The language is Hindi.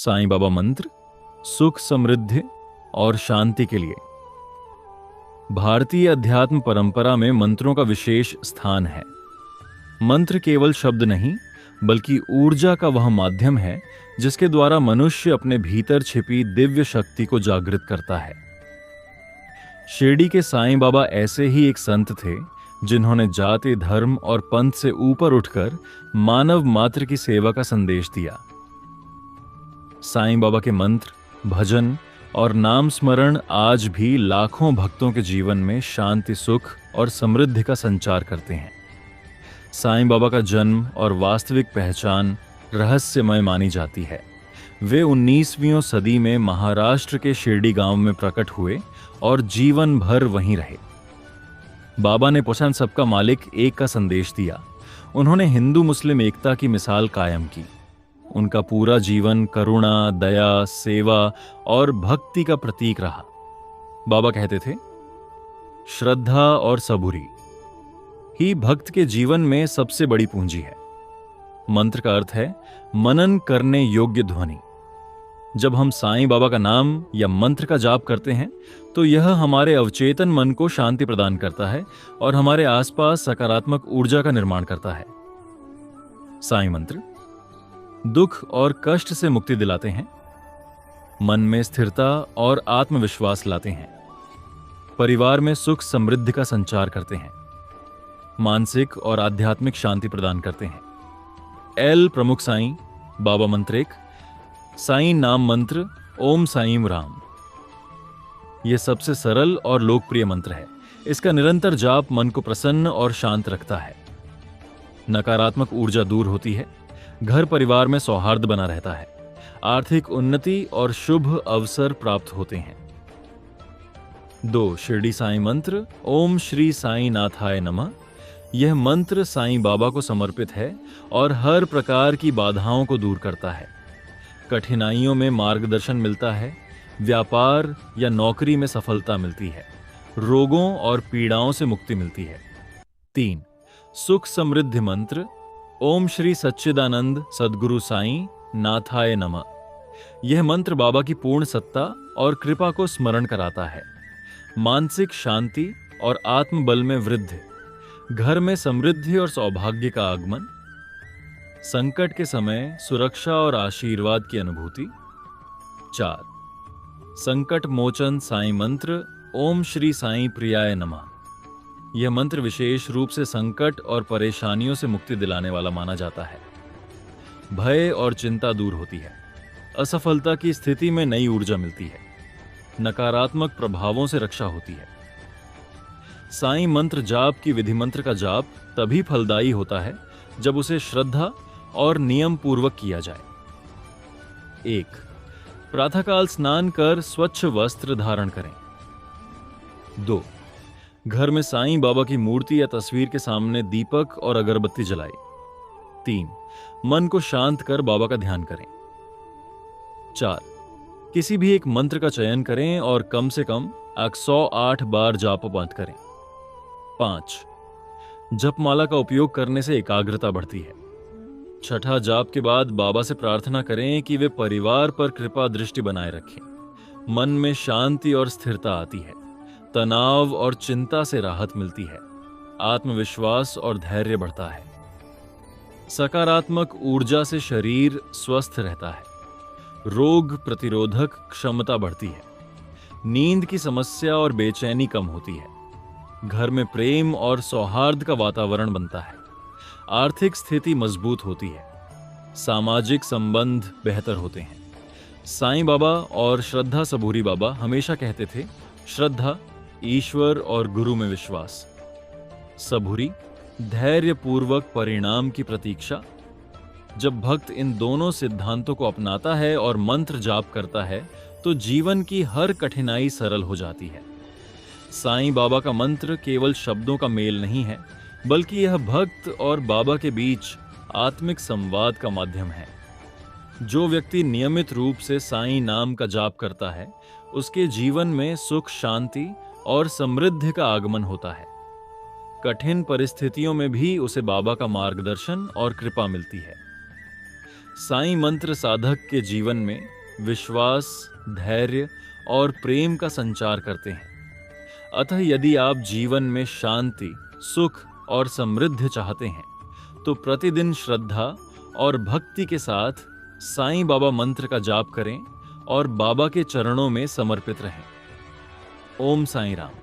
साईं बाबा मंत्र सुख समृद्धि और शांति के लिए। भारतीय अध्यात्म परंपरा में मंत्रों का विशेष स्थान है। मंत्र केवल शब्द नहीं, बल्कि ऊर्जा का वह माध्यम है जिसके द्वारा मनुष्य अपने भीतर छिपी दिव्य शक्ति को जागृत करता है। शिरडी के साईं बाबा ऐसे ही एक संत थे जिन्होंने जाति, धर्म और पंथ से ऊपर उठकर मानव मात्र की सेवा का संदेश दिया। साईं बाबा के मंत्र, भजन और नाम स्मरण आज भी लाखों भक्तों के जीवन में शांति, सुख और समृद्धि का संचार करते हैं। साईं बाबा का जन्म और वास्तविक पहचान रहस्यमय मानी जाती है। वे 19वीं सदी में महाराष्ट्र के शिरडी गांव में प्रकट हुए और जीवन भर वहीं रहे। बाबा ने पुछन सबका मालिक एक का संदेश दिया। उन्होंने हिंदू मुस्लिम एकता की मिसाल कायम की। उनका पूरा जीवन करुणा, दया, सेवा और भक्ति का प्रतीक रहा। बाबा कहते थे, श्रद्धा और सबूरी ही भक्त के जीवन में सबसे बड़ी पूंजी है। मंत्र का अर्थ है मनन करने योग्य ध्वनि। जब हम साईं बाबा का नाम या मंत्र का जाप करते हैं तो यह हमारे अवचेतन मन को शांति प्रदान करता है और हमारे आसपास सकारात्मक ऊर्जा का निर्माण करता है। साईं मंत्र दुख और कष्ट से मुक्ति दिलाते हैं, मन में स्थिरता और आत्मविश्वास लाते हैं, परिवार में सुख समृद्धि का संचार करते हैं, मानसिक और आध्यात्मिक शांति प्रदान करते हैं। एल प्रमुख साईं बाबा मंत्र एक, साईं नाम मंत्र ओम साईं राम। यह सबसे सरल और लोकप्रिय मंत्र है। इसका निरंतर जाप मन को प्रसन्न और शांत रखता है। नकारात्मक ऊर्जा दूर होती है, घर परिवार में सौहार्द बना रहता है, आर्थिक उन्नति और शुभ अवसर प्राप्त होते हैं। 2. शिरडी साईं मंत्र ओम श्री साईं नाथाय नमः। यह मंत्र साईं बाबा को समर्पित है और हर प्रकार की बाधाओं को दूर करता है। कठिनाइयों में मार्गदर्शन मिलता है, व्यापार या नौकरी में सफलता मिलती है, रोगों और पीड़ाओं से मुक्ति मिलती है। 3. सुख समृद्धि मंत्र ओम श्री सच्चिदानंद सद्गुरु साईं नाथाय नमः। यह मंत्र बाबा की पूर्ण सत्ता और कृपा को स्मरण कराता है। मानसिक शांति और आत्मबल में वृद्धि, घर में समृद्धि और सौभाग्य का आगमन, संकट के समय सुरक्षा और आशीर्वाद की अनुभूति। 4. संकट मोचन साईं मंत्र ओम श्री साईं प्रियाय नमः। यह मंत्र विशेष रूप से संकट और परेशानियों से मुक्ति दिलाने वाला माना जाता है। भय और चिंता दूर होती है, असफलता की स्थिति में नई ऊर्जा मिलती है, नकारात्मक प्रभावों से रक्षा होती है। साईं मंत्र जाप की विधि मंत्र का जाप तभी फलदायी होता है जब उसे श्रद्धा और नियम पूर्वक किया जाए। 1. प्रातःकाल स्नान कर स्वच्छ वस्त्र धारण करें। 2. घर में साईं बाबा की मूर्ति या तस्वीर के सामने दीपक और अगरबत्ती जलाएं। 3. मन को शांत कर बाबा का ध्यान करें। 4. किसी भी एक मंत्र का चयन करें और कम से कम 108 बार जाप पाठ करें। 5. जपमाला का उपयोग करने से एकाग्रता बढ़ती है। 6ठा जाप के बाद बाबा से प्रार्थना करें कि वे परिवार पर कृपा दृष्टि बनाए रखें। मन में शांति और स्थिरता आती है, तनाव और चिंता से राहत मिलती है, आत्मविश्वास और धैर्य बढ़ता है। सकारात्मक ऊर्जा से शरीर स्वस्थ रहता है, रोग प्रतिरोधक क्षमता बढ़ती है, नींद की समस्या और बेचैनी कम होती है, घर में प्रेम और सौहार्द का वातावरण बनता है, आर्थिक स्थिति मजबूत होती है, सामाजिक संबंध बेहतर होते हैं। साईं बाबा और श्रद्धा सबूरी बाबा हमेशा कहते थे, श्रद्धा ईश्वर और गुरु में विश्वास, सबूरी धैर्य पूर्वक परिणाम की प्रतीक्षा। जब भक्त इन दोनों सिद्धांतों को अपनाता है और मंत्र जाप करता है तो जीवन की हर कठिनाई सरल हो जाती है। साईं बाबा का मंत्र केवल शब्दों का मेल नहीं है, बल्कि यह भक्त और बाबा के बीच आत्मिक संवाद का माध्यम है। जो व्यक्ति नियमित रूप से साईं नाम का जाप करता है, उसके जीवन में सुख, शांति और समृद्धि का आगमन होता है। कठिन परिस्थितियों में भी उसे बाबा का मार्गदर्शन और कृपा मिलती है। साईं मंत्र साधक के जीवन में विश्वास, धैर्य और प्रेम का संचार करते हैं। अतः यदि आप जीवन में शांति, सुख और समृद्धि चाहते हैं तो प्रतिदिन श्रद्धा और भक्ति के साथ साईं बाबा मंत्र का जाप करें और बाबा के चरणों में समर्पित रहें। ओम साईं राम।